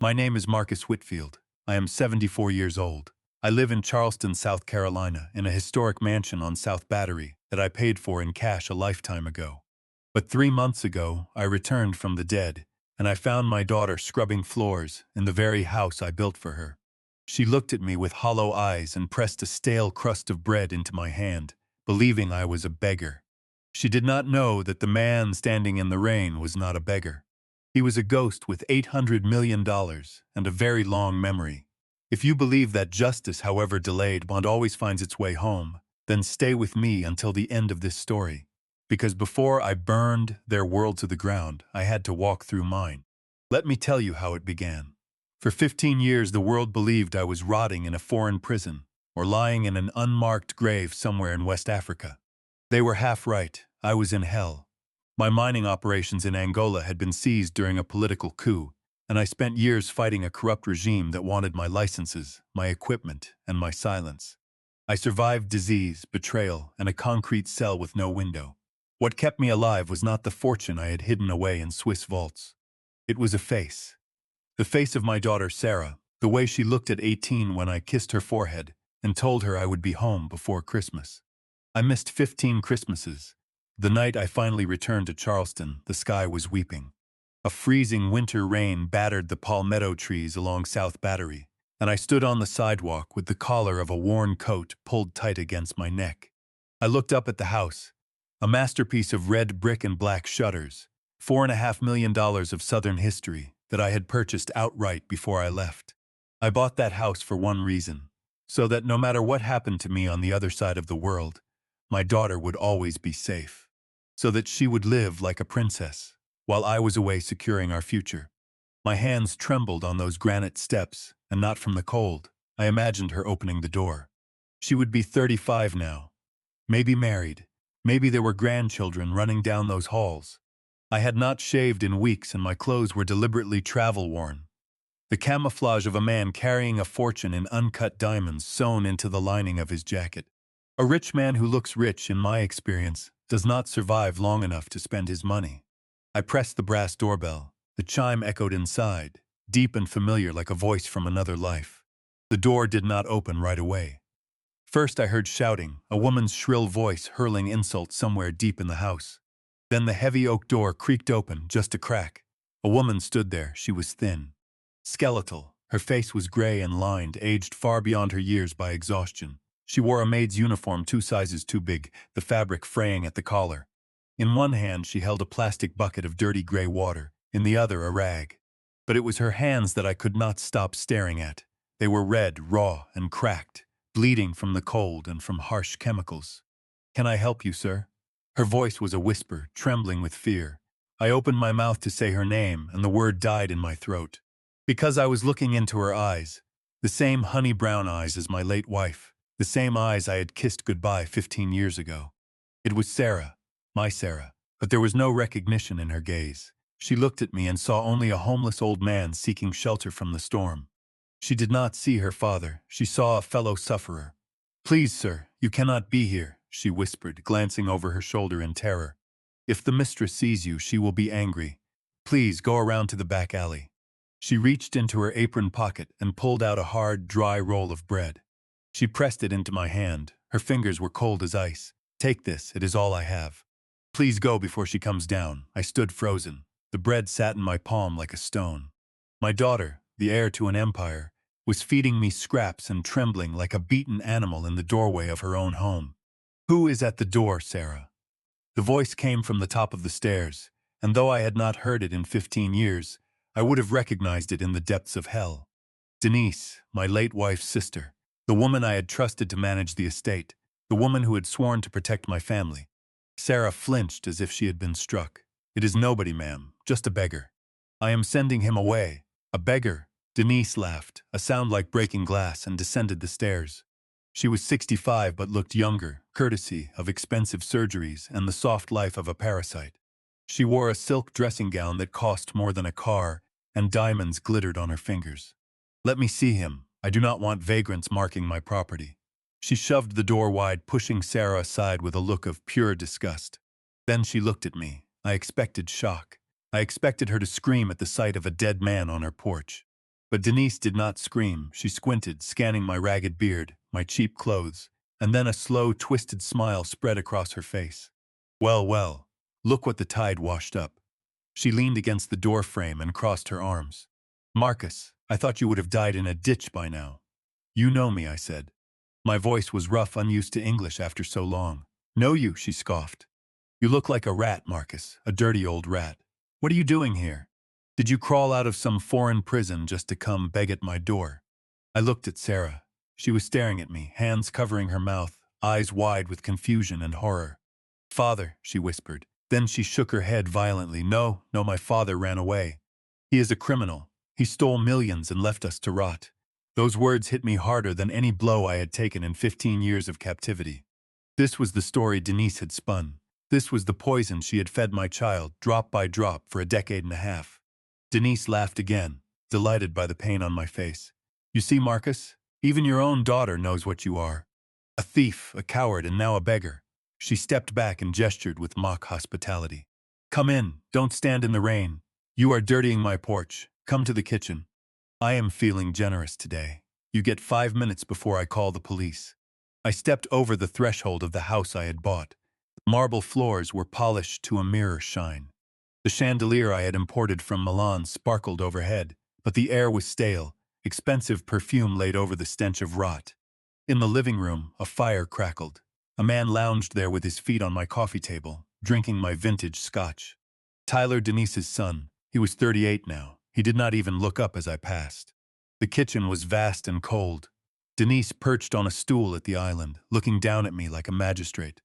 My name is Marcus Whitfield. I am 74 years old. I live in Charleston, South Carolina, in a historic mansion on South Battery that I paid for in cash a lifetime ago. But 3 months ago, I returned from the dead, and I found my daughter scrubbing floors in the very house I built for her. She looked at me with hollow eyes and pressed a stale crust of bread into my hand, believing I was a beggar. She did not know that the man standing in the rain was not a beggar. He was a ghost with $800 million and a very long memory. If you believe that justice, however delayed, always finds its way home, then stay with me until the end of this story. Because before I burned their world to the ground, I had to walk through mine. Let me tell you how it began. For 15 years, the world believed I was rotting in a foreign prison or lying in an unmarked grave somewhere in West Africa. They were half right. I was in hell. My mining operations in Angola had been seized during a political coup, and I spent years fighting a corrupt regime that wanted my licenses, my equipment, and my silence. I survived disease, betrayal, and a concrete cell with no window. What kept me alive was not the fortune I had hidden away in Swiss vaults. It was a face. The face of my daughter Sarah, the way she looked at 18 when I kissed her forehead and told her I would be home before Christmas. I missed 15 Christmases. The night I finally returned to Charleston, the sky was weeping. A freezing winter rain battered the palmetto trees along South Battery, and I stood on the sidewalk with the collar of a worn coat pulled tight against my neck. I looked up at the house, a masterpiece of red brick and black shutters, $4.5 million of Southern history that I had purchased outright before I left. I bought that house for one reason, so that no matter what happened to me on the other side of the world, my daughter would always be safe. So that she would live like a princess, while I was away securing our future. My hands trembled on those granite steps, and not from the cold. I imagined her opening the door. She would be 35 now. Maybe married. Maybe there were grandchildren running down those halls. I had not shaved in weeks, and my clothes were deliberately travel-worn. The camouflage of a man carrying a fortune in uncut diamonds sewn into the lining of his jacket. A rich man who looks rich, in my experience, does not survive long enough to spend his money. I pressed the brass doorbell. The chime echoed inside, deep and familiar like a voice from another life. The door did not open right away. First I heard shouting, a woman's shrill voice hurling insults somewhere deep in the house. Then the heavy oak door creaked open, just a crack. A woman stood there. She was thin, skeletal. Her face was gray and lined, aged far beyond her years by exhaustion. She wore a maid's uniform 2 sizes too big, the fabric fraying at the collar. In one hand she held a plastic bucket of dirty gray water, in the other a rag. But it was her hands that I could not stop staring at. They were red, raw, and cracked, bleeding from the cold and from harsh chemicals. "Can I help you, sir?" Her voice was a whisper, trembling with fear. I opened my mouth to say her name, and the word died in my throat. Because I was looking into her eyes, the same honey-brown eyes as my late wife. The same eyes I had kissed goodbye 15 years ago. It was Sarah, my Sarah, but there was no recognition in her gaze. She looked at me and saw only a homeless old man seeking shelter from the storm. She did not see her father. She saw a fellow sufferer. "Please, sir, you cannot be here," she whispered, glancing over her shoulder in terror. "If the mistress sees you, she will be angry. Please go around to the back alley." She reached into her apron pocket and pulled out a hard, dry roll of bread. She pressed it into my hand. Her fingers were cold as ice. "Take this, it is all I have. Please go before she comes down." I stood frozen. The bread sat in my palm like a stone. My daughter, the heir to an empire, was feeding me scraps and trembling like a beaten animal in the doorway of her own home. "Who is at the door, Sarah?" The voice came from the top of the stairs, and though I had not heard it in 15 years, I would have recognized it in the depths of hell. Denise, my late wife's sister. The woman I had trusted to manage the estate, the woman who had sworn to protect my family. Sarah flinched as if she had been struck. "It is nobody, ma'am, just a beggar." "I am sending him away." "A beggar?" Denise laughed, a sound like breaking glass, and descended the stairs. She was 65 but looked younger, courtesy of expensive surgeries and the soft life of a parasite. She wore a silk dressing gown that cost more than a car, and diamonds glittered on her fingers. "Let me see him. I do not want vagrants marking my property." She shoved the door wide, pushing Sarah aside with a look of pure disgust. Then she looked at me. I expected shock. I expected her to scream at the sight of a dead man on her porch. But Denise did not scream. She squinted, scanning my ragged beard, my cheap clothes, and then a slow, twisted smile spread across her face. Well, well, look what the tide washed up. She leaned against the door frame and crossed her arms. Marcus, I thought you would have died in a ditch by now. You know me, I said. My voice was rough, unused to English after so long. Know you, she scoffed. You look like a rat, Marcus, a dirty old rat. What are you doing here? Did you crawl out of some foreign prison just to come beg at my door? I looked at Sarah. She was staring at me, hands covering her mouth, eyes wide with confusion and horror. Father, she whispered. Then she shook her head violently. No, my father ran away. He is a criminal. He stole millions and left us to rot. Those words hit me harder than any blow I had taken in 15 years of captivity. This was the story Denise had spun. This was the poison she had fed my child, drop by drop, for a decade and a half. Denise laughed again, delighted by the pain on my face. You see, Marcus, even your own daughter knows what you are. A thief, a coward, and now a beggar. She stepped back and gestured with mock hospitality. Come in, don't stand in the rain. You are dirtying my porch. Come to the kitchen. I am feeling generous today. You get 5 minutes before I call the police. I stepped over the threshold of the house I had bought. Marble floors were polished to a mirror shine. The chandelier I had imported from Milan sparkled overhead, but the air was stale, expensive perfume laid over the stench of rot. In the living room, a fire crackled. A man lounged there with his feet on my coffee table, drinking my vintage scotch. Tyler, Denise's son. He was 38 now. He did not even look up as I passed. The kitchen was vast and cold. Denise perched on a stool at the island, looking down at me like a magistrate.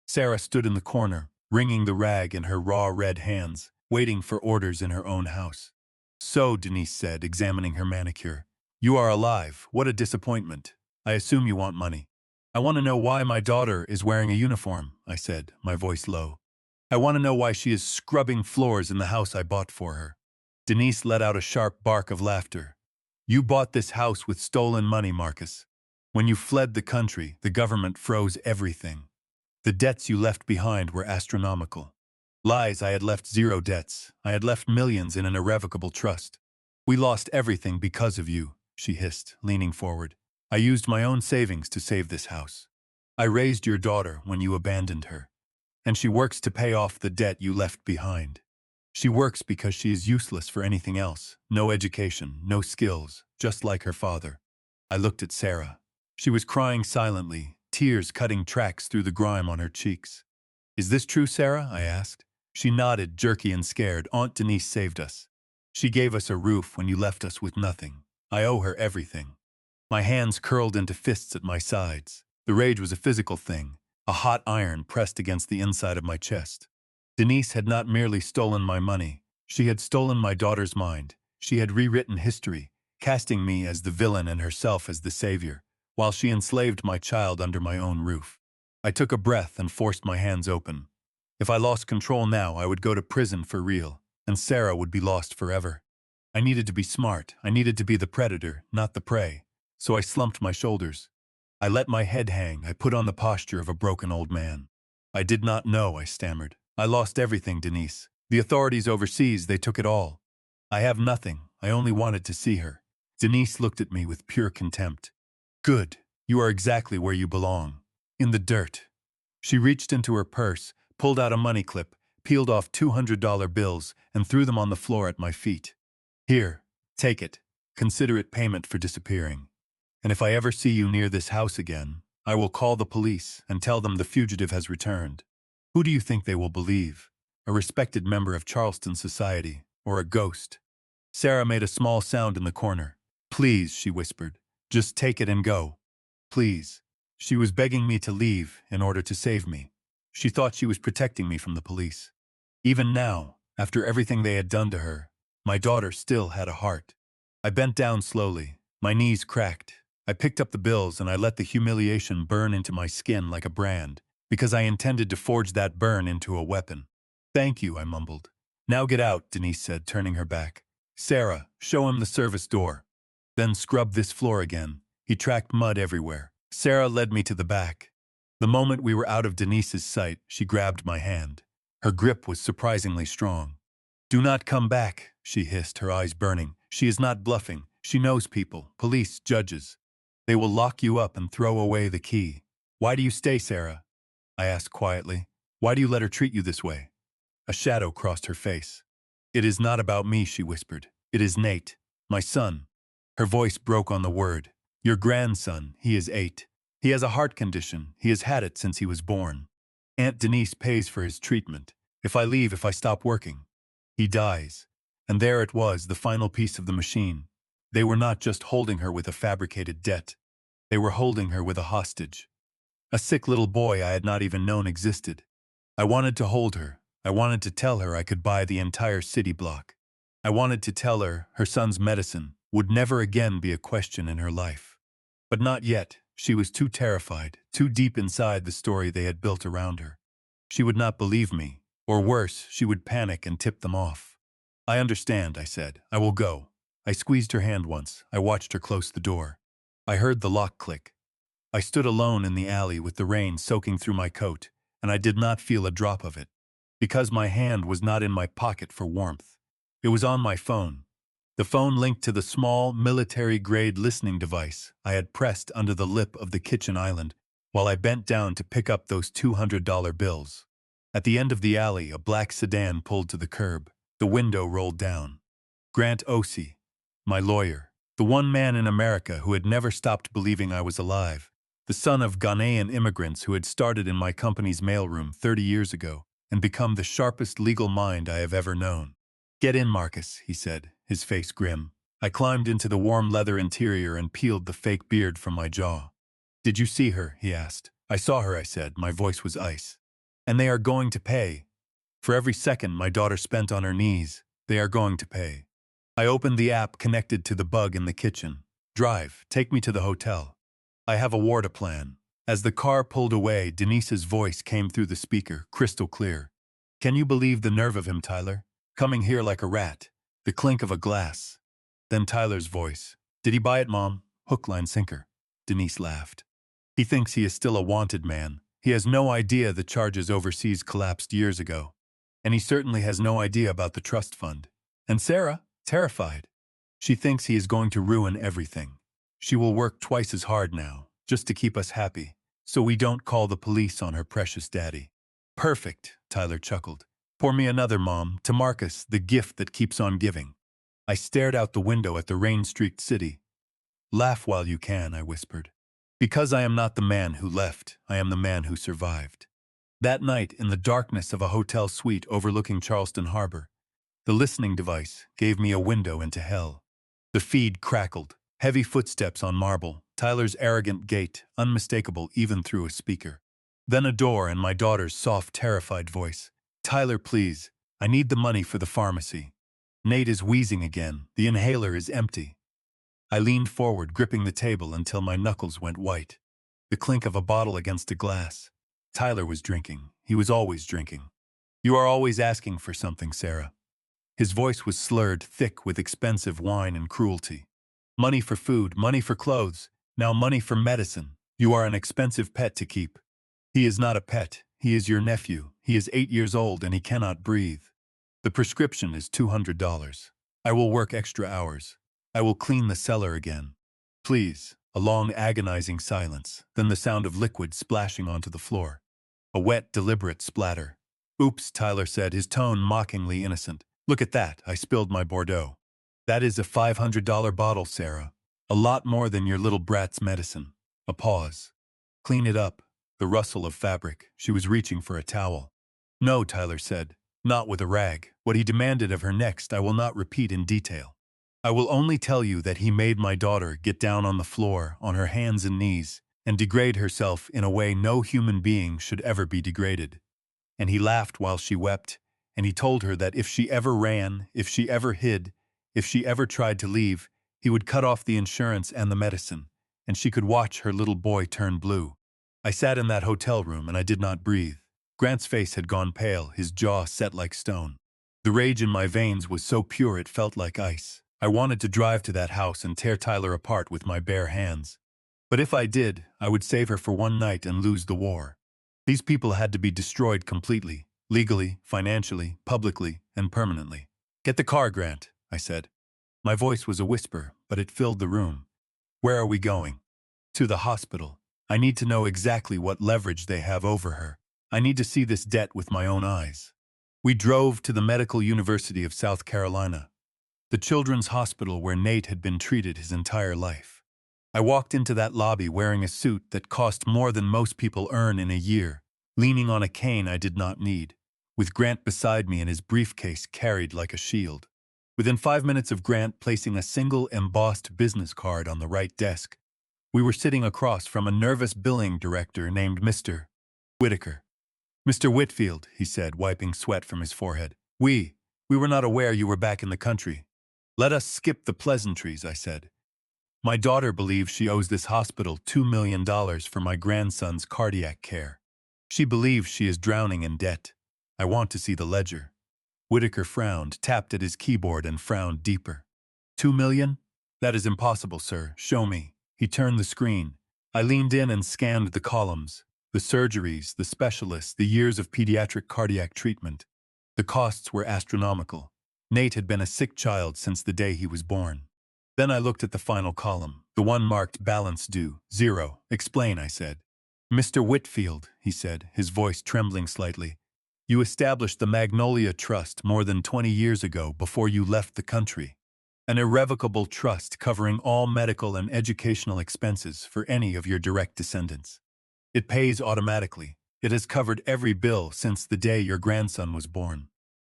Sarah stood in the corner, wringing the rag in her raw red hands, waiting for orders in her own house. So, Denise said, examining her manicure, you are alive. What a disappointment. I assume you want money. I want to know why my daughter is wearing a uniform, I said, my voice low. I want to know why she is scrubbing floors in the house I bought for her. Denise let out a sharp bark of laughter. You bought this house with stolen money, Marcus. When you fled the country, the government froze everything. The debts you left behind were astronomical. Lies, I had left 0 debts. I had left millions in an irrevocable trust. We lost everything because of you, she hissed, leaning forward. I used my own savings to save this house. I raised your daughter when you abandoned her. And she works to pay off the debt you left behind. She works because she is useless for anything else. No education, no skills, just like her father. I looked at Sarah. She was crying silently, tears cutting tracks through the grime on her cheeks. Is this true, Sarah? I asked. She nodded, jerky and scared. Aunt Denise saved us. She gave us a roof when you left us with nothing. I owe her everything. My hands curled into fists at my sides. The rage was a physical thing, a hot iron pressed against the inside of my chest. Denise had not merely stolen my money. She had stolen my daughter's mind. She had rewritten history, casting me as the villain and herself as the savior, while she enslaved my child under my own roof. I took a breath and forced my hands open. If I lost control now, I would go to prison for real, and Sarah would be lost forever. I needed to be smart. I needed to be the predator, not the prey. So I slumped my shoulders. I let my head hang. I put on the posture of a broken old man. I did not know, I stammered. I lost everything, Denise. The authorities overseas, they took it all. I have nothing. I only wanted to see her. Denise looked at me with pure contempt. Good. You are exactly where you belong. In the dirt. She reached into her purse, pulled out a money clip, peeled off $200 bills, and threw them on the floor at my feet. Here, take it. Consider it payment for disappearing. And if I ever see you near this house again, I will call the police and tell them the fugitive has returned. Who do you think they will believe? A respected member of Charleston society, or a ghost? Sarah made a small sound in the corner. Please, she whispered, just take it and go. Please. She was begging me to leave in order to save me. She thought she was protecting me from the police. Even now, after everything they had done to her, my daughter still had a heart. I bent down slowly. My knees cracked. I picked up the bills and I let the humiliation burn into my skin like a brand, because I intended to forge that burn into a weapon. Thank you, I mumbled. Now get out, Denise said, turning her back. Sarah, show him the service door. Then scrub this floor again. He tracked mud everywhere. Sarah led me to the back. The moment we were out of Denise's sight, she grabbed my hand. Her grip was surprisingly strong. Do not come back, she hissed, her eyes burning. She is not bluffing. She knows people, police, judges. They will lock you up and throw away the key. Why do you stay, Sarah? I asked quietly. Why do you let her treat you this way? A shadow crossed her face. It is not about me, she whispered. It is Nate, my son. Her voice broke on the word. Your grandson, he is 8. He has a heart condition. He has had it since he was born. Aunt Denise pays for his treatment. If I leave, if I stop working, he dies. And there it was, the final piece of the machine. They were not just holding her with a fabricated debt. They were holding her with a hostage. A sick little boy I had not even known existed. I wanted to hold her. I wanted to tell her I could buy the entire city block. I wanted to tell her her son's medicine would never again be a question in her life. But not yet. She was too terrified, too deep inside the story they had built around her. She would not believe me, or worse, she would panic and tip them off. I understand, I said. I will go. I squeezed her hand once. I watched her close the door. I heard the lock click. I stood alone in the alley with the rain soaking through my coat, and I did not feel a drop of it. Because my hand was not in my pocket for warmth. It was on my phone. The phone linked to the small, military-grade listening device I had pressed under the lip of the kitchen island while I bent down to pick up those $200 bills. At the end of the alley, a black sedan pulled to the curb. The window rolled down. Grant Osei, my lawyer, the one man in America who had never stopped believing I was alive, the son of Ghanaian immigrants who had started in my company's mailroom 30 years ago and become the sharpest legal mind I have ever known. Get in, Marcus, he said, his face grim. I climbed into the warm leather interior and peeled the fake beard from my jaw. Did you see her? He asked. I saw her, I said. My voice was ice. And they are going to pay. For every second my daughter spent on her knees, they are going to pay. I opened the app connected to the bug in the kitchen. Drive, take me to the hotel. I have a war to plan. As the car pulled away, Denise's voice came through the speaker, crystal clear. Can you believe the nerve of him, Tyler? Coming here like a rat. The clink of a glass. Then Tyler's voice. Did he buy it, Mom? Hook, line, sinker. Denise laughed. He thinks he is still a wanted man. He has no idea the charges overseas collapsed years ago. And he certainly has no idea about the trust fund. And Sarah, terrified. She thinks he is going to ruin everything. She will work twice as hard now, just to keep us happy, so we don't call the police on her precious daddy. Perfect, Tyler chuckled. Pour me another, Mom, to Marcus, the gift that keeps on giving. I stared out the window at the rain-streaked city. Laugh while you can, I whispered. Because I am not the man who left, I am the man who survived. That night, in the darkness of a hotel suite overlooking Charleston Harbor, the listening device gave me a window into hell. The feed crackled, heavy footsteps on marble, Tyler's arrogant gait, unmistakable even through a speaker. Then a door and my daughter's soft, terrified voice. Tyler, please, I need the money for the pharmacy. Nate is wheezing again, the inhaler is empty. I leaned forward, gripping the table until my knuckles went white. The clink of a bottle against a glass. Tyler was drinking. He was always drinking. You are always asking for something, Sarah. His voice was slurred, thick with expensive wine and cruelty. Money for food, money for clothes, now money for medicine. You are an expensive pet to keep. He is not a pet. He is your nephew. He is 8 years old and he cannot breathe. The prescription is $200. I will work extra hours. I will clean the cellar again. Please. A long, agonizing silence, then the sound of liquid splashing onto the floor. A wet, deliberate splatter. Oops, Tyler said, his tone mockingly innocent. Look at that, I spilled my Bordeaux. That is a $500 bottle, Sarah. A lot more than your little brat's medicine. A pause. Clean it up. The rustle of fabric. She was reaching for a towel. No, Tyler said. Not with a rag. What he demanded of her next I will not repeat in detail. I will only tell you that he made my daughter get down on the floor, on her hands and knees, and degrade herself in a way no human being should ever be degraded. And he laughed while she wept, and he told her that if she ever ran, if she ever hid, if she ever tried to leave, he would cut off the insurance and the medicine, and she could watch her little boy turn blue. I sat in that hotel room and I did not breathe. Grant's face had gone pale, his jaw set like stone. The rage in my veins was so pure it felt like ice. I wanted to drive to that house and tear Tyler apart with my bare hands. But if I did, I would save her for one night and lose the war. These people had to be destroyed completely, legally, financially, publicly, and permanently. Get the car, Grant, I said. My voice was a whisper, but it filled the room. Where are we going? To the hospital. I need to know exactly what leverage they have over her. I need to see this debt with my own eyes. We drove to the Medical University of South Carolina, the children's hospital where Nate had been treated his entire life. I walked into that lobby wearing a suit that cost more than most people earn in a year, leaning on a cane I did not need, with Grant beside me and his briefcase carried like a shield. Within 5 minutes of Grant placing a single embossed business card on the right desk, we were sitting across from a nervous billing director named Mr. Whitaker. "Mr. Whitfield," he said, wiping sweat from his forehead. We were not aware you were back in the country." "Let us skip the pleasantries," I said. "My daughter believes she owes this hospital $2 million for my grandson's cardiac care. She believes she is drowning in debt. I want to see the ledger." Whitaker frowned, tapped at his keyboard, and frowned deeper. "$2 million? That is impossible, sir. Show me." He turned the screen. I leaned in and scanned the columns, the surgeries, the specialists, the years of pediatric cardiac treatment. The costs were astronomical. Nate had been a sick child since the day he was born. Then I looked at the final column, the one marked balance due, 0. "Explain," I said. "Mr. Whitfield," he said, his voice trembling slightly, "you established the Magnolia Trust more than 20 years ago before you left the country. An irrevocable trust covering all medical and educational expenses for any of your direct descendants. It pays automatically. It has covered every bill since the day your grandson was born.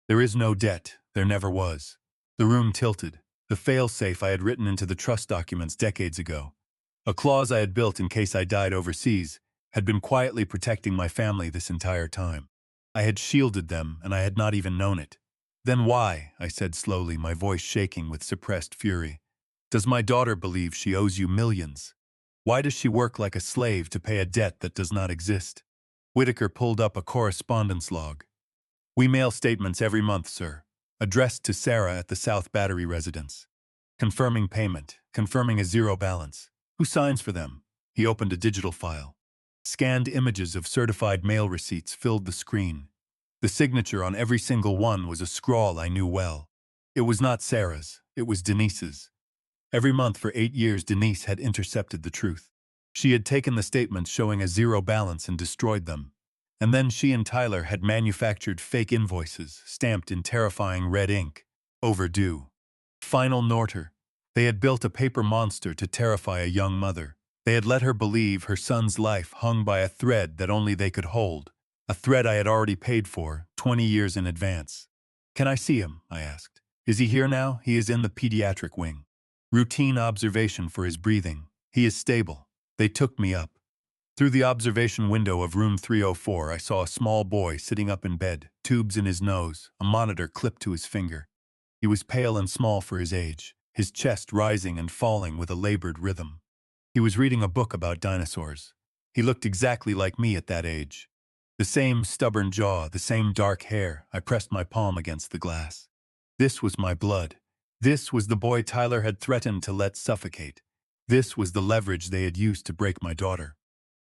There is no debt. There never was." The room tilted. The fail-safe I had written into the trust documents decades ago, a clause I had built in case I died overseas, had been quietly protecting my family this entire time. I had shielded them, and I had not even known it. "Then why," I said slowly, my voice shaking with suppressed fury, "does my daughter believe she owes you millions? Why does she work like a slave to pay a debt that does not exist?" Whitaker pulled up a correspondence log. "We mail statements every month, sir, addressed to Sarah at the South Battery residence. Confirming payment, confirming a zero balance. Who signs for them?" He opened a digital file. Scanned images of certified mail receipts filled the screen. The signature on every single one was a scrawl I knew well. It was not Sarah's, it was Denise's. Every month for 8 years Denise had intercepted the truth. She had taken the statements showing a zero balance and destroyed them. And then she and Tyler had manufactured fake invoices, stamped in terrifying red ink. Overdue. Final Norter. They had built a paper monster to terrify a young mother. They had let her believe her son's life hung by a thread that only they could hold. A thread I had already paid for, 20 years in advance. "Can I see him?" I asked. "Is he here now?" "He is in the pediatric wing. Routine observation for his breathing. He is stable." They took me up. Through the observation window of room 304, I saw a small boy sitting up in bed, tubes in his nose, a monitor clipped to his finger. He was pale and small for his age, his chest rising and falling with a labored rhythm. He was reading a book about dinosaurs. He looked exactly like me at that age. The same stubborn jaw, the same dark hair. I pressed my palm against the glass. This was my blood. This was the boy Tyler had threatened to let suffocate. This was the leverage they had used to break my daughter.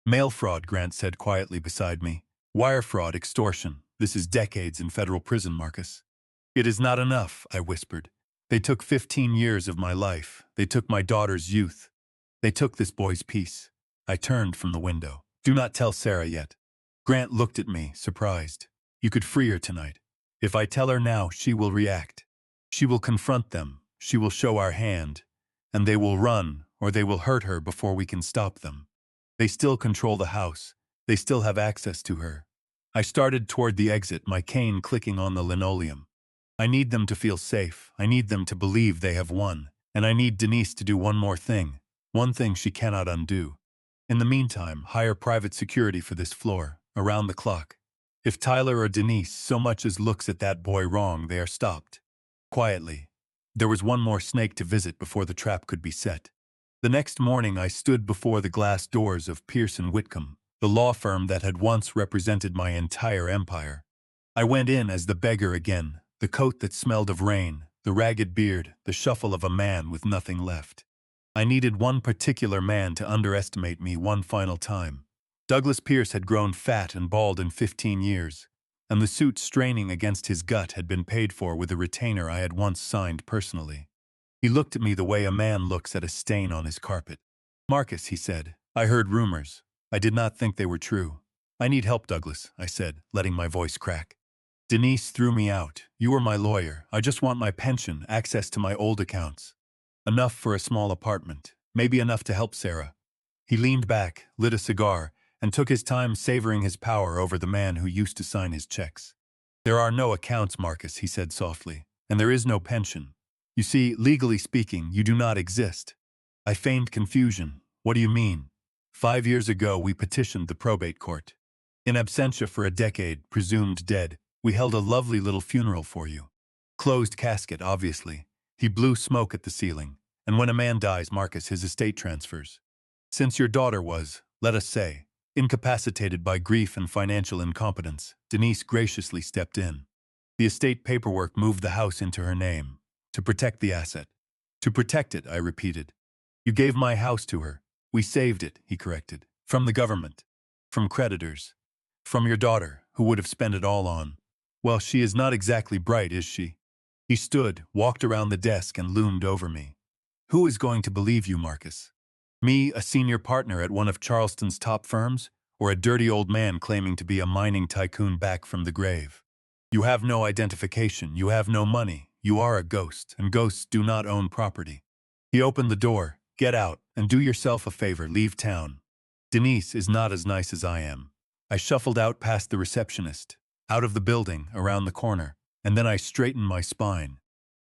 "Mail fraud," Grant said quietly beside me. "Wire fraud, extortion. This is decades in federal prison, Marcus." "It is not enough," I whispered. "They took 15 years of my life. They took my daughter's youth. They took this boy's peace." I turned from the window. "Do not tell Sarah yet." Grant looked at me, surprised. "You could free her tonight. If I tell her now, she will react. She will confront them. She will show our hand. And they will run, or they will hurt her before we can stop them. They still control the house. They still have access to her." I started toward the exit, my cane clicking on the linoleum. "I need them to feel safe. I need them to believe they have won. And I need Denise to do one more thing. One thing she cannot undo. In the meantime, hire private security for this floor, around the clock. If Tyler or Denise so much as looks at that boy wrong, they are stopped." Quietly. There was one more snake to visit before the trap could be set. The next morning I stood before the glass doors of Pierce & Whitcomb, the law firm that had once represented my entire empire. I went in as the beggar again, the coat that smelled of rain, the ragged beard, the shuffle of a man with nothing left. I needed one particular man to underestimate me one final time. Douglas Pierce had grown fat and bald in 15 years, and the suit straining against his gut had been paid for with a retainer I had once signed personally. He looked at me the way a man looks at a stain on his carpet. Marcus, he said, I heard rumors. I did not think they were true. I need help, Douglas, I said, letting my voice crack. Denise threw me out. You are my lawyer. I just want my pension, access to my old accounts. Enough for a small apartment. Maybe enough to help Sarah. He leaned back, lit a cigar, and took his time savoring his power over the man who used to sign his checks. There are no accounts, Marcus, he said softly, and there is no pension. You see, legally speaking, you do not exist. I feigned confusion. What do you mean? 5 years ago, we petitioned the probate court. In absentia for a decade, presumed dead, we held a lovely little funeral for you. Closed casket, obviously. He blew smoke at the ceiling. And when a man dies, Marcus, his estate transfers. Since your daughter was, let us say, incapacitated by grief and financial incompetence, Denise graciously stepped in. The estate paperwork moved the house into her name. To protect the asset. To protect it, I repeated. You gave my house to her. We saved it, he corrected. From the government. From creditors. From your daughter, who would have spent it all on. Well, she is not exactly bright, is she? He stood, walked around the desk, and loomed over me. Who is going to believe you, Marcus? Me, a senior partner at one of Charleston's top firms? Or a dirty old man claiming to be a mining tycoon back from the grave? You have no identification, you have no money, you are a ghost, and ghosts do not own property. He opened the door. Get out, and do yourself a favor, leave town. Denise is not as nice as I am. I shuffled out past the receptionist, out of the building, around the corner, and then I straightened my spine.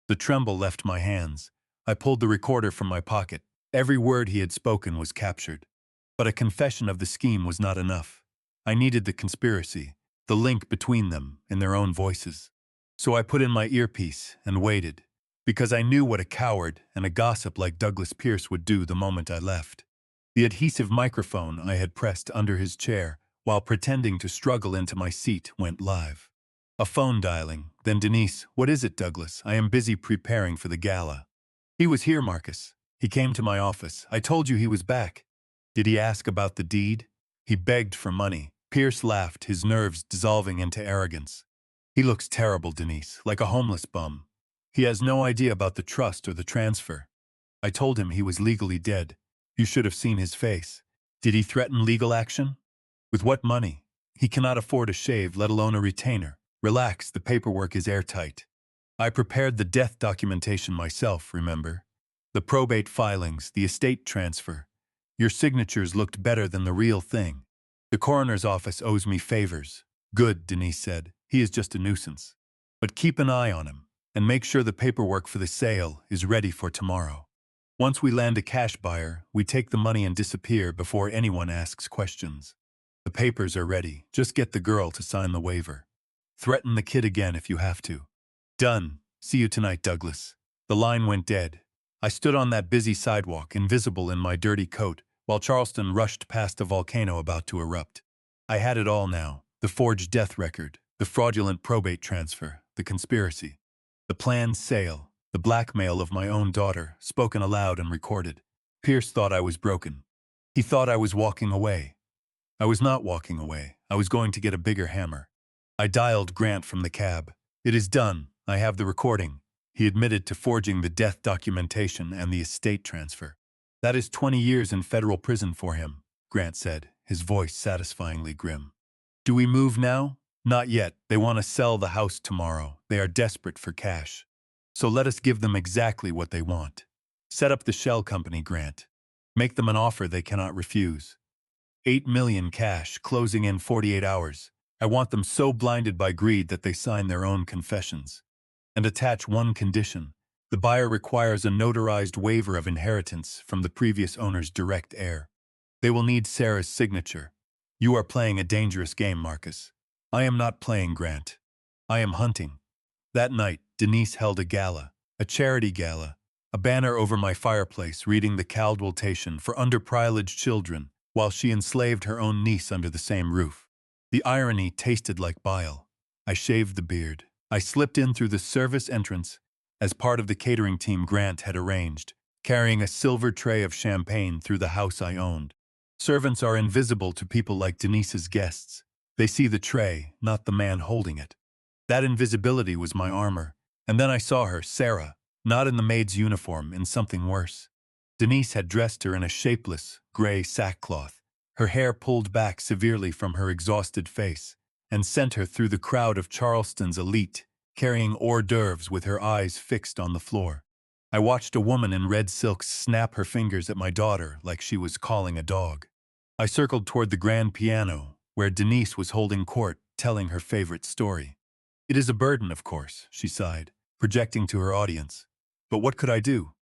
The tremble left my hands. I pulled the recorder from my pocket. Every word he had spoken was captured. But a confession of the scheme was not enough. I needed the conspiracy, the link between them, in their own voices. So I put in my earpiece and waited, because I knew what a coward and a gossip like Douglas Pierce would do the moment I left. The adhesive microphone I had pressed under his chair while pretending to struggle into my seat went live. A phone dialing, then Denise, what is it, Douglas? I am busy preparing for the gala. He was here, Marcus. He came to my office. I told you he was back. Did he ask about the deed? He begged for money. Pierce laughed, his nerves dissolving into arrogance. He looks terrible, Denise, like a homeless bum. He has no idea about the trust or the transfer. I told him he was legally dead. You should have seen his face. Did he threaten legal action? With what money? He cannot afford a shave, let alone a retainer. Relax, the paperwork is airtight. I prepared the death documentation myself, remember? The probate filings, the estate transfer. Your signatures looked better than the real thing. The coroner's office owes me favors. Good, Denise said. He is just a nuisance. But keep an eye on him, and make sure the paperwork for the sale is ready for tomorrow. Once we land a cash buyer, we take the money and disappear before anyone asks questions. The papers are ready. Just get the girl to sign the waiver. Threaten the kid again if you have to. Done. See you tonight, Douglas. The line went dead. I stood on that busy sidewalk, invisible in my dirty coat, while Charleston rushed past a volcano about to erupt. I had it all now. The forged death record, the fraudulent probate transfer, the conspiracy, the planned sale, the blackmail of my own daughter, spoken aloud and recorded. Pierce thought I was broken. He thought I was walking away. I was not walking away. I was going to get a bigger hammer. I dialed Grant from the cab. It is done. I have the recording. He admitted to forging the death documentation and the estate transfer. That is 20 years in federal prison for him, Grant said, his voice satisfyingly grim. Do we move now? Not yet. They want to sell the house tomorrow. They are desperate for cash. So let us give them exactly what they want. Set up the shell company, Grant. Make them an offer they cannot refuse. $8 million cash, closing in 48 hours. I want them so blinded by greed that they sign their own confessions. And attach one condition. The buyer requires a notarized waiver of inheritance from the previous owner's direct heir. They will need Sarah's signature. You are playing a dangerous game, Marcus. I am not playing, Grant. I am hunting. That night, Denise held a gala, a charity gala, a banner over my fireplace reading the Caldweltation for underprivileged children, while she enslaved her own niece under the same roof. The irony tasted like bile. I shaved the beard. I slipped in through the service entrance as part of the catering team Grant had arranged, carrying a silver tray of champagne through the house I owned. Servants are invisible to people like Denise's guests. They see the tray, not the man holding it. That invisibility was my armor. And then I saw her, Sarah, Not in the maid's uniform, in something worse. Denise had dressed her in a shapeless, gray sackcloth, her hair pulled back severely from her exhausted face, and sent her through the crowd of Charleston's elite, carrying hors d'oeuvres with her eyes fixed on the floor. I watched a woman in red silks snap her fingers at my daughter like she was calling a dog. I circled toward the grand piano, where Denise was holding court, telling her favorite story. "It is a burden, of course," she sighed, projecting to her audience. "But what could I do?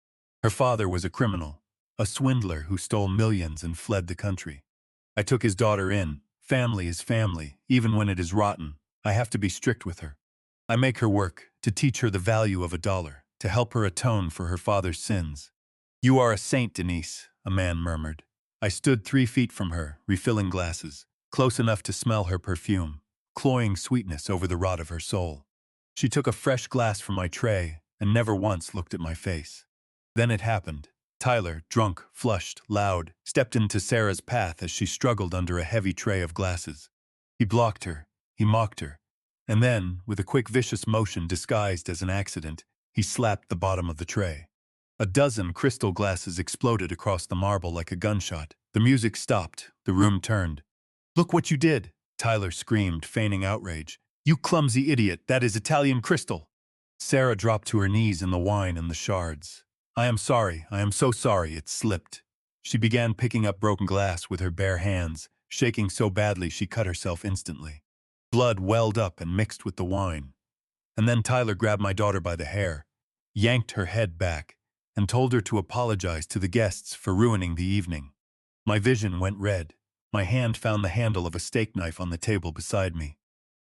Her father was a criminal, a swindler who stole millions and fled the country. I took his daughter in. Family is family, even when it is rotten. I have to be strict with her. I make her work, to teach her the value of a dollar, to help her atone for her father's sins." "You are a saint, Denise," a man murmured. I stood 3 feet from her, refilling glasses, close enough to smell her perfume, cloying sweetness over the rot of her soul. She took a fresh glass from my tray and never once looked at my face. Then it happened. Tyler, drunk, flushed, loud, stepped into Sarah's path as she struggled under a heavy tray of glasses. He blocked her, he mocked her, and then, with a quick vicious motion disguised as an accident, he slapped the bottom of the tray. A dozen crystal glasses exploded across the marble like a gunshot. The music stopped, the room turned. "Look what you did!" Tyler screamed, feigning outrage. "You clumsy idiot, that is Italian crystal!" Sarah dropped to her knees in the wine and the shards. I am so sorry, it slipped." She began picking up broken glass with her bare hands, shaking so badly she cut herself instantly. Blood welled up and mixed with the wine. And then Tyler grabbed my daughter by the hair, yanked her head back, and told her to apologize to the guests for ruining the evening. My vision went red. My hand found the handle of a steak knife on the table beside me.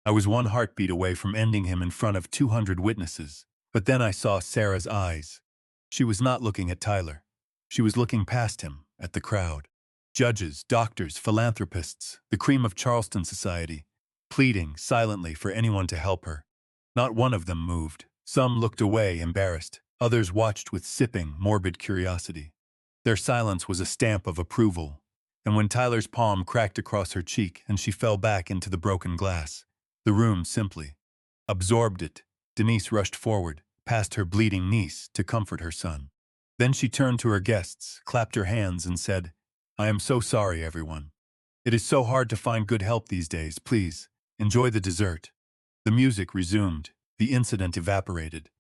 I was one heartbeat away from ending him in front of 200 witnesses. But then I saw Sarah's eyes. She was not looking at Tyler. She was looking past him, at the crowd. Judges, doctors, philanthropists, the cream of Charleston society, pleading silently for anyone to help her. Not one of them moved. Some looked away, embarrassed. Others watched with sipping, morbid curiosity. Their silence was a stamp of approval. And when Tyler's palm cracked across her cheek and she fell back into the broken glass, the room simply absorbed it. Denise rushed forward, past her bleeding niece, to comfort her son. Then she turned to her guests, clapped her hands, and said, "I am so sorry, everyone. It is so hard to find good help these days. Please, enjoy the dessert." The music resumed, the incident evaporated,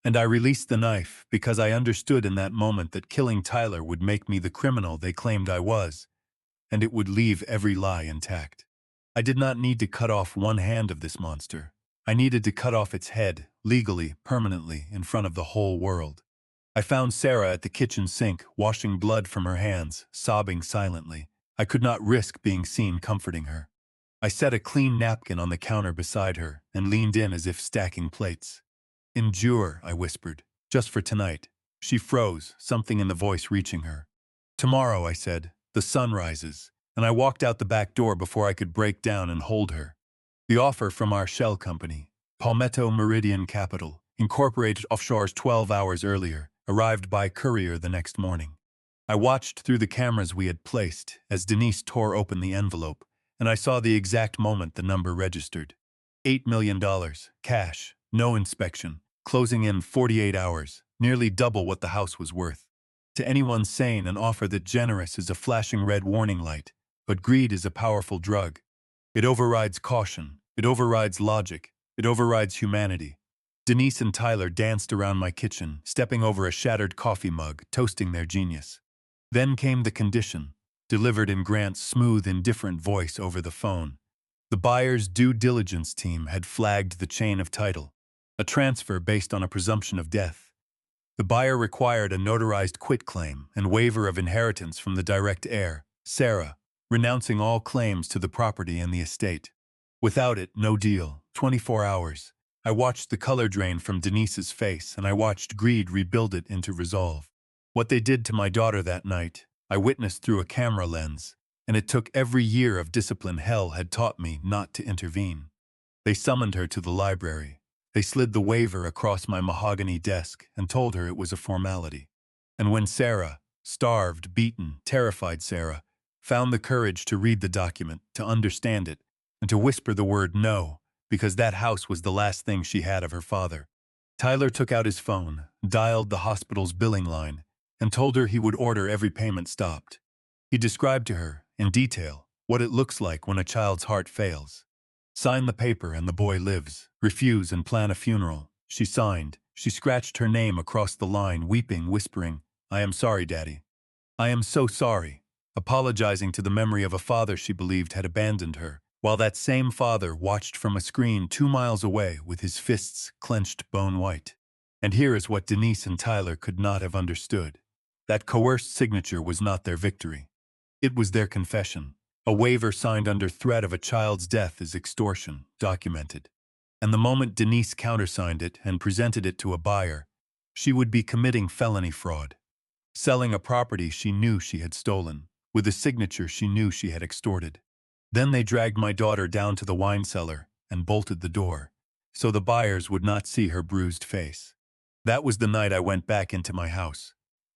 and I released the knife because I understood in that moment that killing Tyler would make me the criminal they claimed I was, and it would leave every lie intact. I did not need to cut off one hand of this monster. I needed to cut off its head, legally, permanently, in front of the whole world. I found Sarah at the kitchen sink, washing blood from her hands, sobbing silently. I could not risk being seen comforting her. I set a clean napkin on the counter beside her and leaned in as if stacking plates. "Endure," I whispered, "just for tonight." She froze, something in the voice reaching her. "Tomorrow," I said, "the sun rises," and I walked out the back door before I could break down and hold her. The offer from our shell company, Palmetto Meridian Capital, Incorporated offshores 12 hours earlier, arrived by courier the next morning. I watched through the cameras we had placed as Denise tore open the envelope, and I saw the exact moment the number registered. $8 million, cash, no inspection, closing in 48 hours, nearly double what the house was worth. To anyone sane, an offer that generous is a flashing red warning light, but greed is a powerful drug. It overrides caution, it overrides logic, it overrides humanity. Denise and Tyler danced around my kitchen, stepping over a shattered coffee mug, toasting their genius. Then came the condition, delivered in Grant's smooth, indifferent voice over the phone. The buyer's due diligence team had flagged the chain of title, a transfer based on a presumption of death. The buyer required a notarized quitclaim and waiver of inheritance from the direct heir, Sarah, renouncing all claims to the property and the estate. Without it, no deal. 24 hours. I watched the color drain from Denise's face, and I watched greed rebuild it into resolve. What they did to my daughter that night, I witnessed through a camera lens, and it took every year of discipline hell had taught me not to intervene. They summoned her to the library. They slid the waiver across my mahogany desk and told her it was a formality. And when Sarah, starved, beaten, terrified Sarah, found the courage to read the document, to understand it, and to whisper the word no, because that house was the last thing she had of her father, Tyler took out his phone, dialed the hospital's billing line, and told her he would order every payment stopped. He described to her, in detail, what it looks like when a child's heart fails. Sign the paper and the boy lives. Refuse and plan a funeral. She signed. She scratched her name across the line, weeping, whispering, "I am sorry, Daddy. I am so sorry," apologizing to the memory of a father she believed had abandoned her, while that same father watched from a screen 2 miles away with his fists clenched bone white. And here is what Denise and Tyler could not have understood. That coerced signature was not their victory. It was their confession. A waiver signed under threat of a child's death is extortion, documented. And the moment Denise countersigned it and presented it to a buyer, she would be committing felony fraud. Selling a property she knew she had stolen, with a signature she knew she had extorted. Then they dragged my daughter down to the wine cellar and bolted the door, so the buyers would not see her bruised face. That was the night I went back into my house.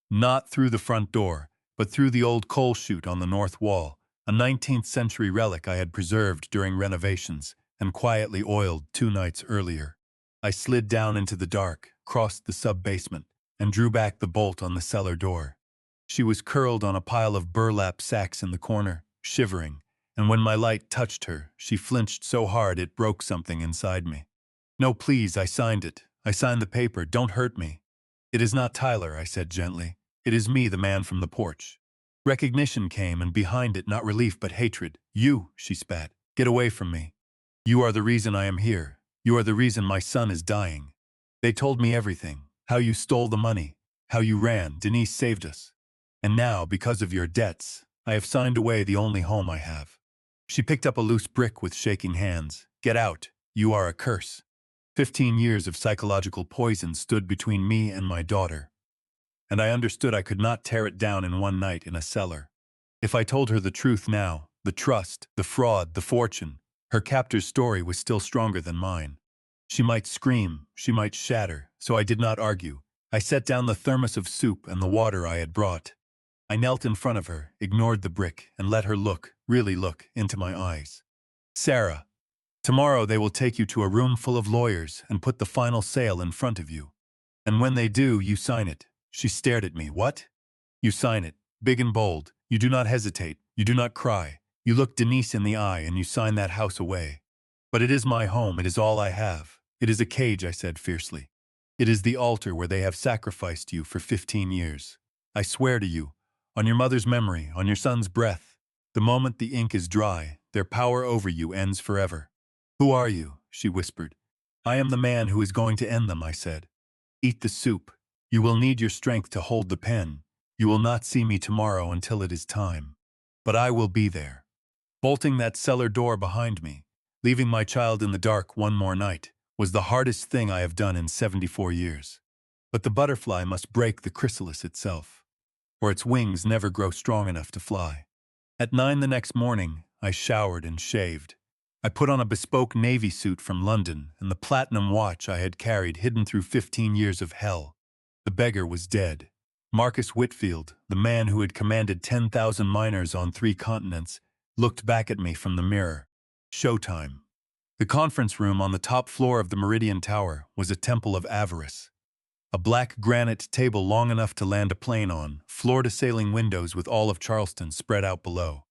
Not through the front door, but through the old coal chute on the north wall, a 19th century relic I had preserved during renovations and quietly oiled 2 nights earlier. I slid down into the dark, crossed the sub-basement, and drew back the bolt on the cellar door. She was curled on a pile of burlap sacks in the corner, shivering, and when my light touched her, she flinched so hard it broke something inside me. "No, please, I signed it. I signed the paper. Don't hurt me." "It is not Tyler," I said gently. "It is me, the man from the porch." Recognition came, and behind it not relief but hatred. "You," she spat. "Get away from me. You are the reason I am here. You are the reason my son is dying. They told me everything. How you stole the money. How you ran. Denise saved us. And now, because of your debts, I have signed away the only home I have." She picked up a loose brick with shaking hands. "Get out. You are a curse." 15 years of psychological poison stood between me and my daughter. And I understood I could not tear it down in one night in a cellar. If I told her the truth now, the trust, the fraud, the fortune, her captor's story was still stronger than mine. She might scream, she might shatter, so I did not argue. I set down the thermos of soup and the water I had brought. I knelt in front of her, ignored the brick, and let her look, really look, into my eyes. "Sarah, tomorrow they will take you to a room full of lawyers and put the final sale in front of you. And when they do, you sign it." She stared at me. "What?" "You sign it, big and bold. You do not hesitate. You do not cry. You look Denise in the eye and you sign that house away." "But it is my home. It is all I have." "It is a cage," I said fiercely. "It is the altar where they have sacrificed you for 15 years. I swear to you, on your mother's memory, on your son's breath, the moment the ink is dry, their power over you ends forever." "Who are you?" she whispered. "I am the man who is going to end them," I said. "Eat the soup. You will need your strength to hold the pen. You will not see me tomorrow until it is time. But I will be there." Bolting that cellar door behind me, leaving my child in the dark one more night, was the hardest thing I have done in 74 years. But the butterfly must break the chrysalis itself, or its wings never grow strong enough to fly. At 9 the next morning, I showered and shaved. I put on a bespoke navy suit from London and the platinum watch I had carried hidden through 15 years of hell. The beggar was dead. Marcus Whitfield, the man who had commanded 10,000 miners on 3 continents, looked back at me from the mirror. Showtime. The conference room on the top floor of the Meridian Tower was a temple of avarice. A black granite table long enough to land a plane on, floor-to-ceiling windows with all of Charleston spread out below.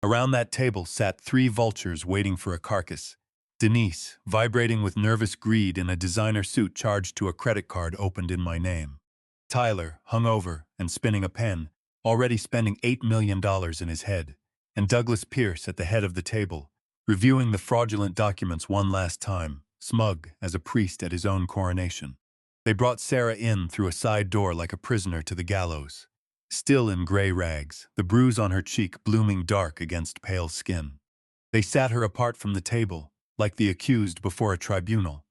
Around that table sat 3 vultures waiting for a carcass. Denise, vibrating with nervous greed in a designer suit charged to a credit card opened in my name. Tyler, hungover and spinning a pen, already spending $8 million in his head. And Douglas Pierce at the head of the table, reviewing the fraudulent documents one last time, smug as a priest at his own coronation. They brought Sarah in through a side door like a prisoner to the gallows. Still in gray rags, the bruise on her cheek blooming dark against pale skin. They sat her apart from the table, like the accused before a tribunal.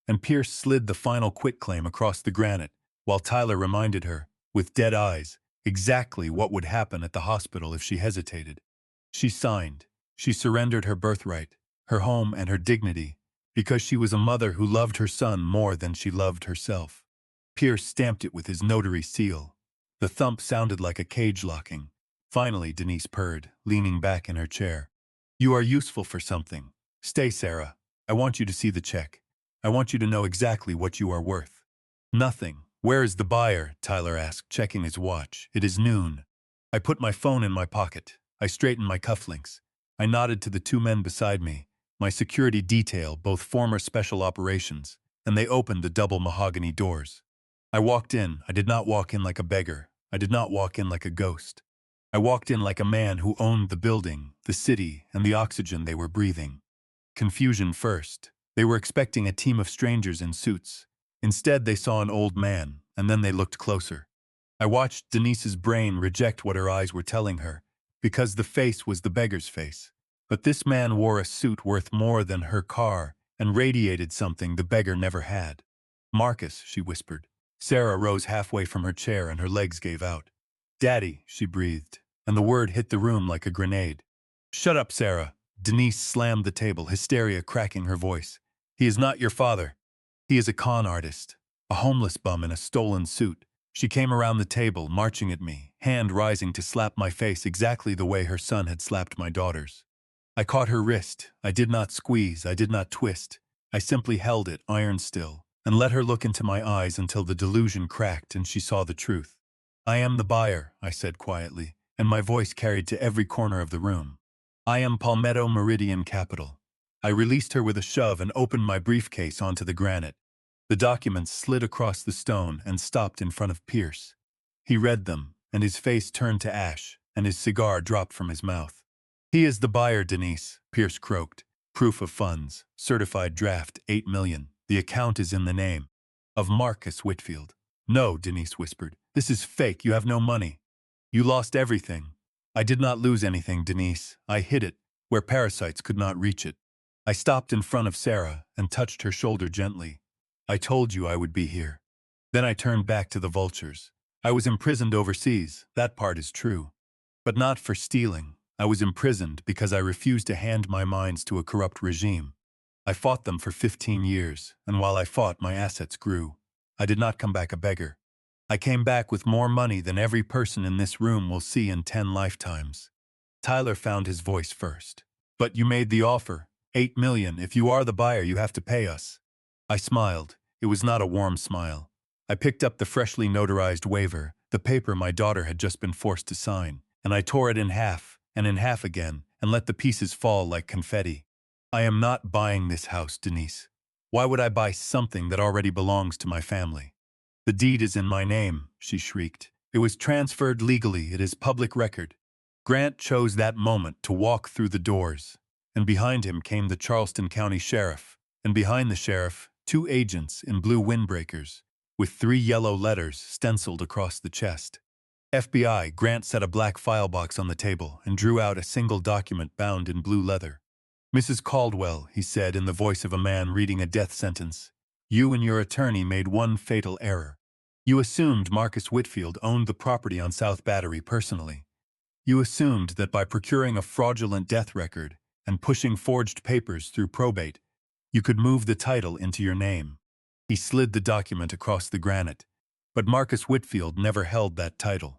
And Pierce slid the final quitclaim across the granite, while Tyler reminded her, with dead eyes, exactly what would happen at the hospital if she hesitated. She signed. She surrendered her birthright, her home and her dignity, because she was a mother who loved her son more than she loved herself. Pierce stamped it with his notary seal. The thump sounded like a cage locking. Finally, Denise purred, leaning back in her chair. "You are useful for something. Stay, Sarah. I want you to see the check. I want you to know exactly what you are worth." Nothing. Where is the buyer? Tyler asked, checking his watch. It is noon. I put my phone in my pocket. I straightened my cufflinks. I nodded to the two men beside me, my security detail, both former special operations, and they opened the double mahogany doors. I walked in. I did not walk in like a beggar. I did not walk in like a ghost. I walked in like a man who owned the building, the city, and the oxygen they were breathing. Confusion first. They were expecting a team of strangers in suits. Instead, they saw an old man, and then they looked closer. I watched Denise's brain reject what her eyes were telling her, because the face was the beggar's face. But this man wore a suit worth more than her car and radiated something the beggar never had. Marcus, she whispered. Sarah rose halfway from her chair and her legs gave out. Daddy, she breathed, and the word hit the room like a grenade. Shut up, Sarah. Denise slammed the table, hysteria cracking her voice. He is not your father. He is a con artist, a homeless bum in a stolen suit. She came around the table, marching at me, hand rising to slap my face exactly the way her son had slapped my daughter's. I caught her wrist. I did not squeeze, I did not twist. I simply held it, iron still, and let her look into my eyes until the delusion cracked and she saw the truth. I am the buyer, I said quietly, and my voice carried to every corner of the room. I am Palmetto Meridian Capital. I released her with a shove and opened my briefcase onto the granite. The documents slid across the stone and stopped in front of Pierce. He read them, and his face turned to ash, and his cigar dropped from his mouth. He is the buyer, Denise, Pierce croaked. Proof of funds, certified draft, 8 million. The account is in the name of Marcus Whitfield. No, Denise whispered. This is fake. You have no money. You lost everything. I did not lose anything, Denise. I hid it, where parasites could not reach it. I stopped in front of Sarah and touched her shoulder gently. I told you I would be here. Then I turned back to the vultures. I was imprisoned overseas, that part is true. But not for stealing. I was imprisoned because I refused to hand my mines to a corrupt regime. I fought them for 15 years, and while I fought, my assets grew. I did not come back a beggar. I came back with more money than every person in this room will see in 10 lifetimes. Tyler found his voice first. But you made the offer. 8 million. If you are the buyer, you have to pay us. I smiled. It was not a warm smile. I picked up the freshly notarized waiver, the paper my daughter had just been forced to sign, and I tore it in half, and in half again, and let the pieces fall like confetti. I am not buying this house, Denise. Why would I buy something that already belongs to my family? The deed is in my name, she shrieked. It was transferred legally. It is public record. Grant chose that moment to walk through the doors, and behind him came the Charleston County Sheriff, and behind the sheriff, 2 agents in blue windbreakers, with 3 yellow letters stenciled across the chest. FBI. Grant set a black file box on the table and drew out a single document bound in blue leather. Mrs. Caldwell, he said in the voice of a man reading a death sentence, you and your attorney made one fatal error. You assumed Marcus Whitfield owned the property on South Battery personally. You assumed that by procuring a fraudulent death record and pushing forged papers through probate, you could move the title into your name. He slid the document across the granite, but Marcus Whitfield never held that title.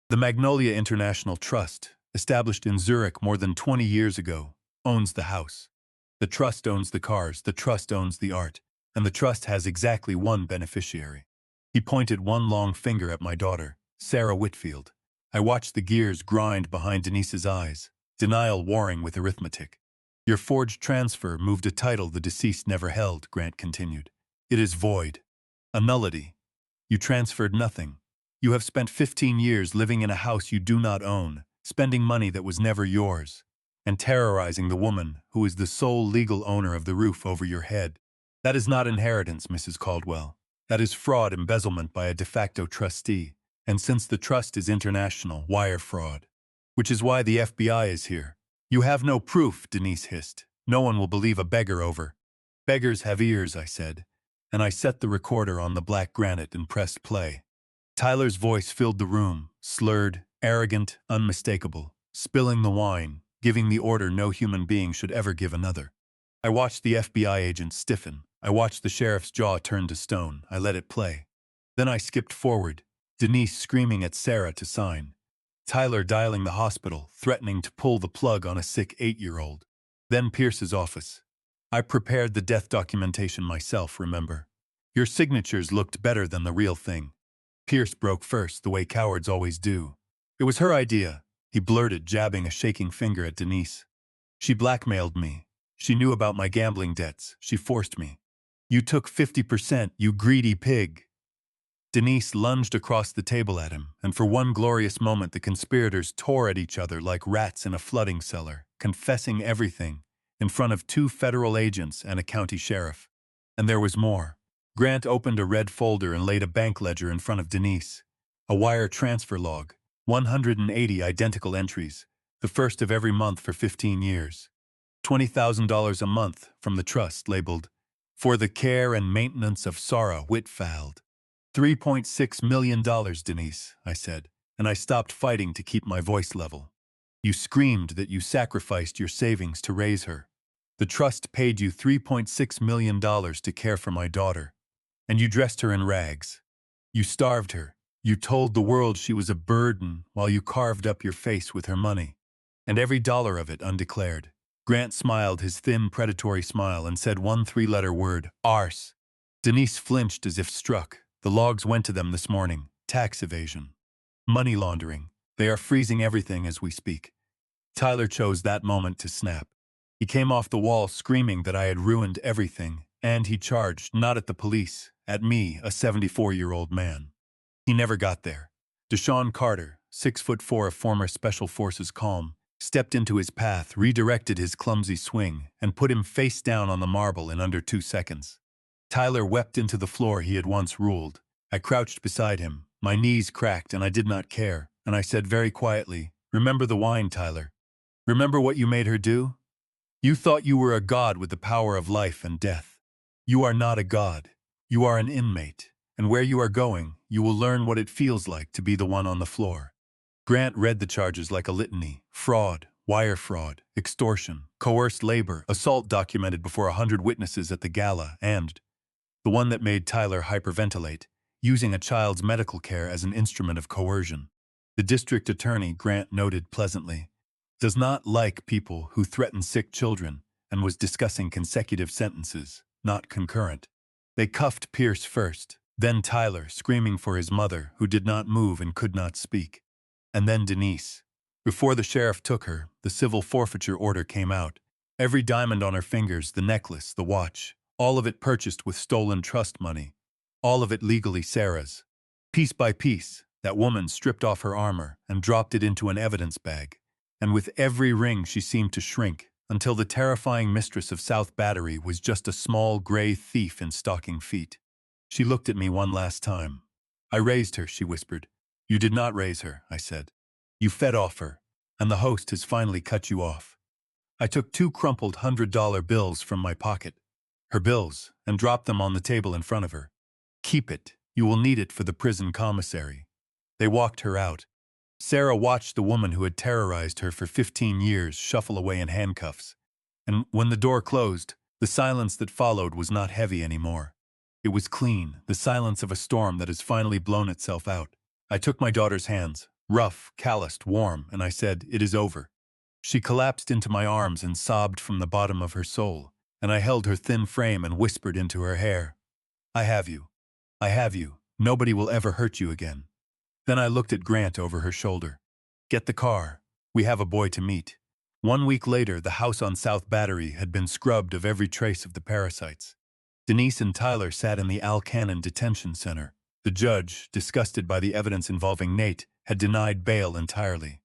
The Magnolia International Trust, established in Zurich more than 20 years ago, owns the house. The trust owns the cars, the trust owns the art, and the trust has exactly one beneficiary. He pointed one long finger at my daughter, Sarah Whitfield. I watched the gears grind behind Denise's eyes, denial warring with arithmetic. Your forged transfer moved a title the deceased never held, Grant continued. It is void. A nullity. You transferred nothing. You have spent 15 years living in a house you do not own, spending money that was never yours, and terrorizing the woman who is the sole legal owner of the roof over your head. That is not inheritance, Mrs. Caldwell. That is fraud, embezzlement by a de facto trustee, and since the trust is international, wire fraud. Which is why the FBI is here. You have no proof, Denise hissed. No one will believe a beggar over. Beggars have ears, I said, and I set the recorder on the black granite and pressed play. Tyler's voice filled the room, slurred, arrogant, unmistakable, spilling the wine, giving the order no human being should ever give another. I watched the FBI agent stiffen. I watched the sheriff's jaw turn to stone. I let it play. Then I skipped forward, Denise screaming at Sarah to sign. Tyler dialing the hospital, threatening to pull the plug on a sick 8-year-old. Then Pierce's office. I prepared the death documentation myself, remember? Your signatures looked better than the real thing. Pierce broke first, the way cowards always do. It was her idea, he blurted, jabbing a shaking finger at Denise. She blackmailed me. She knew about my gambling debts. She forced me. You took 50%, you greedy pig. Denise lunged across the table at him, and for one glorious moment the conspirators tore at each other like rats in a flooding cellar, confessing everything, in front of 2 federal agents and a county sheriff. And there was more. Grant opened a red folder and laid a bank ledger in front of Denise. A wire transfer log, 180 identical entries, the first of every month for 15 years. $20,000 a month from the trust labeled, "For the care and maintenance of Sarah Whitfield." $3.6 million, Denise, I said, and I stopped fighting to keep my voice level. You screamed that you sacrificed your savings to raise her. The trust paid you $3.6 million to care for my daughter. And you dressed her in rags. You starved her. You told the world she was a burden while you carved up your face with her money. And every dollar of it undeclared. Grant smiled his thin, predatory smile and said one 3-letter word, arse. Denise flinched as if struck. The logs went to them this morning. Tax evasion. Money laundering. They are freezing everything as we speak. Tyler chose that moment to snap. He came off the wall screaming that I had ruined everything, and he charged, not at the police, at me, a 74-year-old man. He never got there. Deshaun Carter, 6'4", a former Special Forces calm, stepped into his path, redirected his clumsy swing, and put him face down on the marble in under 2 seconds. Tyler wept into the floor he had once ruled. I crouched beside him. My knees cracked and I did not care, and I said very quietly, "Remember the wine, Tyler. Remember what you made her do? You thought you were a god with the power of life and death. You are not a god. You are an inmate, and where you are going, you will learn what it feels like to be the one on the floor." Grant read the charges like a litany: fraud, wire fraud, extortion, coerced labor, assault documented before 100 witnesses at the gala, and the one that made Tyler hyperventilate, using a child's medical care as an instrument of coercion. The district attorney, Grant noted pleasantly, does not like people who threaten sick children, and was discussing consecutive sentences, not concurrent. They cuffed Pierce first, then Tyler, screaming for his mother, who did not move and could not speak, and then Denise. Before the sheriff took her, the civil forfeiture order came out. Every diamond on her fingers, the necklace, the watch, all of it purchased with stolen trust money, all of it legally Sarah's. Piece by piece, that woman stripped off her armor and dropped it into an evidence bag, and with every ring she seemed to shrink, until the terrifying mistress of South Battery was just a small gray thief in stocking feet. She looked at me one last time. "I raised her," she whispered. "You did not raise her," I said. "You fed off her, and the host has finally cut you off." I took 2 crumpled $100 bills from my pocket, her bills, and dropped them on the table in front of her. "Keep it. You will need it for the prison commissary." They walked her out. Sarah watched the woman who had terrorized her for 15 years shuffle away in handcuffs. And when the door closed, the silence that followed was not heavy anymore. It was clean, the silence of a storm that has finally blown itself out. I took my daughter's hands, rough, calloused, warm, and I said, "It is over." She collapsed into my arms and sobbed from the bottom of her soul, and I held her thin frame and whispered into her hair, "I have you. I have you. Nobody will ever hurt you again." Then I looked at Grant over her shoulder. "Get the car. We have a boy to meet." 1 week later, the house on South Battery had been scrubbed of every trace of the parasites. Denise and Tyler sat in the Al Cannon Detention Center. The judge, disgusted by the evidence involving Nate, had denied bail entirely.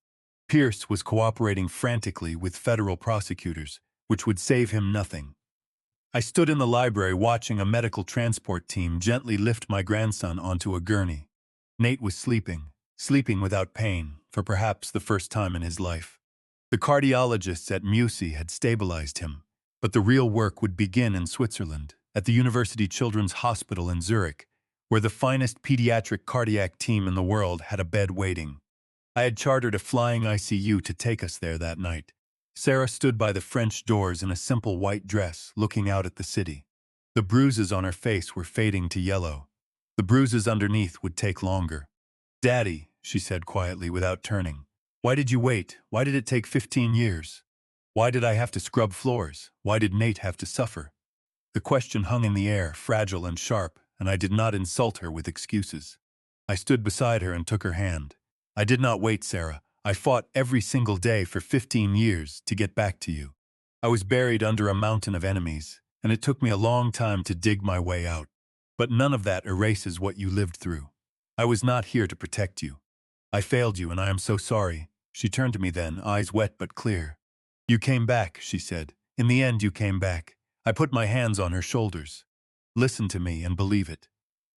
Pierce was cooperating frantically with federal prosecutors, which would save him nothing. I stood in the library watching a medical transport team gently lift my grandson onto a gurney. Nate was sleeping without pain, for perhaps the first time in his life. The cardiologists at Musi had stabilized him, but the real work would begin in Switzerland, at the University Children's Hospital in Zurich, where the finest pediatric cardiac team in the world had a bed waiting. I had chartered a flying ICU to take us there that night. Sarah stood by the French doors in a simple white dress, looking out at the city. The bruises on her face were fading to yellow. The bruises underneath would take longer. "Daddy," she said quietly without turning, "why did you wait? Why did it take 15 years? Why did I have to scrub floors? Why did Nate have to suffer?" The question hung in the air, fragile and sharp, and I did not insult her with excuses. I stood beside her and took her hand. I did not wait, Sarah. I fought every single day for 15 years to get back to you. I was buried under a mountain of enemies, and it took me a long time to dig my way out. But none of that erases what you lived through. I was not here to protect you. I failed you, and I am so sorry. She turned to me then, eyes wet but clear. You came back, she said. In the end, you came back. I put my hands on her shoulders. Listen to me and believe it.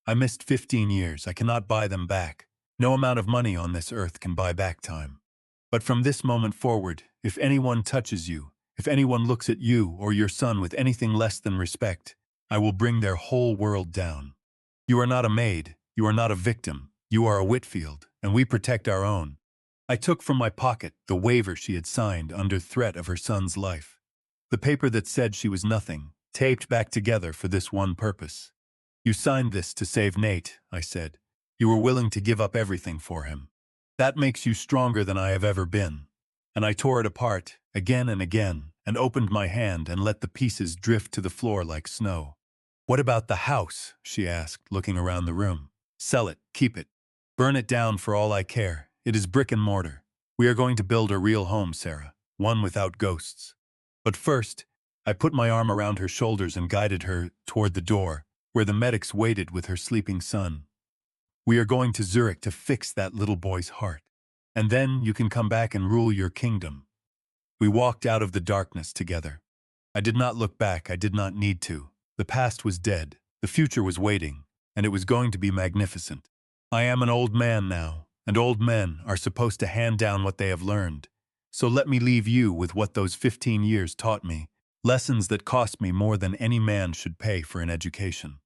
I missed 15 years. I cannot buy them back. No amount of money on this earth can buy back time. But from this moment forward, if anyone touches you, if anyone looks at you or your son with anything less than respect, I will bring their whole world down. You are not a maid. You are not a victim. You are a Whitfield, and we protect our own. I took from my pocket the waiver she had signed under threat of her son's life. The paper that said she was nothing, taped back together for this one purpose. You signed this to save Nate, I said. You were willing to give up everything for him. That makes you stronger than I have ever been. And I tore it apart, again and again, and opened my hand and let the pieces drift to the floor like snow. What about the house? She asked, looking around the room. Sell it, keep it. Burn it down for all I care. It is brick and mortar. We are going to build a real home, Sarah, one without ghosts. But first, I put my arm around her shoulders and guided her toward the door, where the medics waited with her sleeping son. We are going to Zurich to fix that little boy's heart. And then you can come back and rule your kingdom. We walked out of the darkness together. I did not look back. I did not need to. The past was dead. The future was waiting, and it was going to be magnificent. I am an old man now, and old men are supposed to hand down what they have learned. So let me leave you with what those 15 years taught me, lessons that cost me more than any man should pay for an education.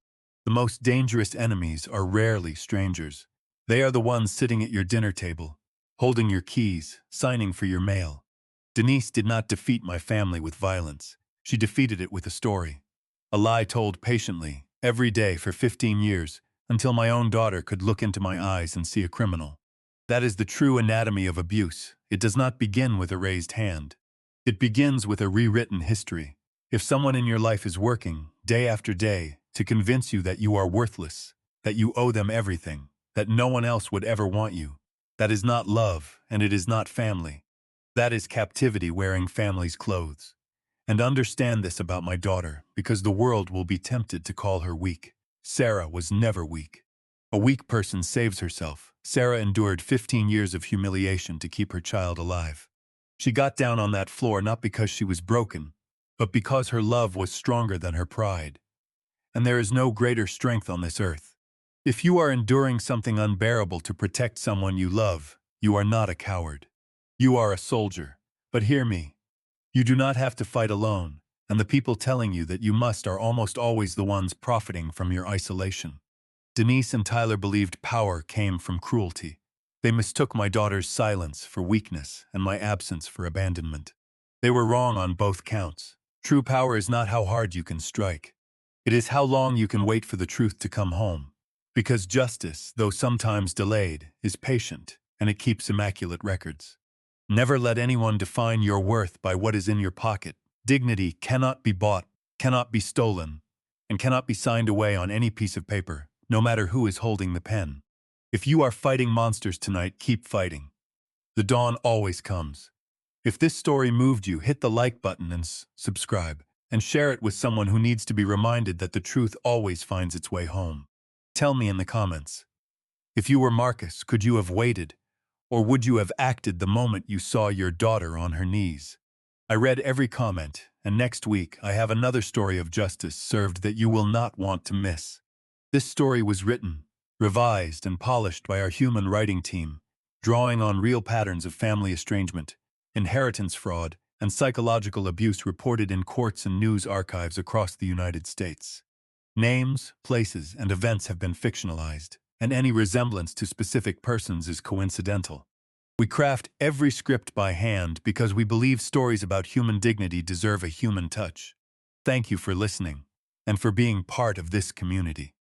The most dangerous enemies are rarely strangers. They are the ones sitting at your dinner table, holding your keys, signing for your mail. Denise did not defeat my family with violence. She defeated it with a story. A lie told patiently, every day for 15 years, until my own daughter could look into my eyes and see a criminal. That is the true anatomy of abuse. It does not begin with a raised hand. It begins with a rewritten history. If someone in your life is working, day after day, to convince you that you are worthless, that you owe them everything, that no one else would ever want you, that is not love, and it is not family. That is captivity wearing family's clothes. And understand this about my daughter, because the world will be tempted to call her weak. Sarah was never weak. A weak person saves herself. Sarah endured 15 years of humiliation to keep her child alive. She got down on that floor not because she was broken, but because her love was stronger than her pride. And there is no greater strength on this earth. If you are enduring something unbearable to protect someone you love, you are not a coward. You are a soldier. But hear me. You do not have to fight alone, and the people telling you that you must are almost always the ones profiting from your isolation. Denise and Tyler believed power came from cruelty. They mistook my daughter's silence for weakness and my absence for abandonment. They were wrong on both counts. True power is not how hard you can strike. It is how long you can wait for the truth to come home. Because justice, though sometimes delayed, is patient, and it keeps immaculate records. Never let anyone define your worth by what is in your pocket. Dignity cannot be bought, cannot be stolen, and cannot be signed away on any piece of paper, no matter who is holding the pen. If you are fighting monsters tonight, keep fighting. The dawn always comes. If this story moved you, hit the like button and subscribe, and share it with someone who needs to be reminded that the truth always finds its way home. Tell me in the comments. If you were Marcus, could you have waited? Or would you have acted the moment you saw your daughter on her knees? I read every comment, and next week I have another story of justice served that you will not want to miss. This story was written, revised, and polished by our human writing team, drawing on real patterns of family estrangement, inheritance fraud, and psychological abuse reported in courts and news archives across the United States. Names, places, and events have been fictionalized, and any resemblance to specific persons is coincidental. We craft every script by hand because we believe stories about human dignity deserve a human touch. Thank you for listening, and for being part of this community.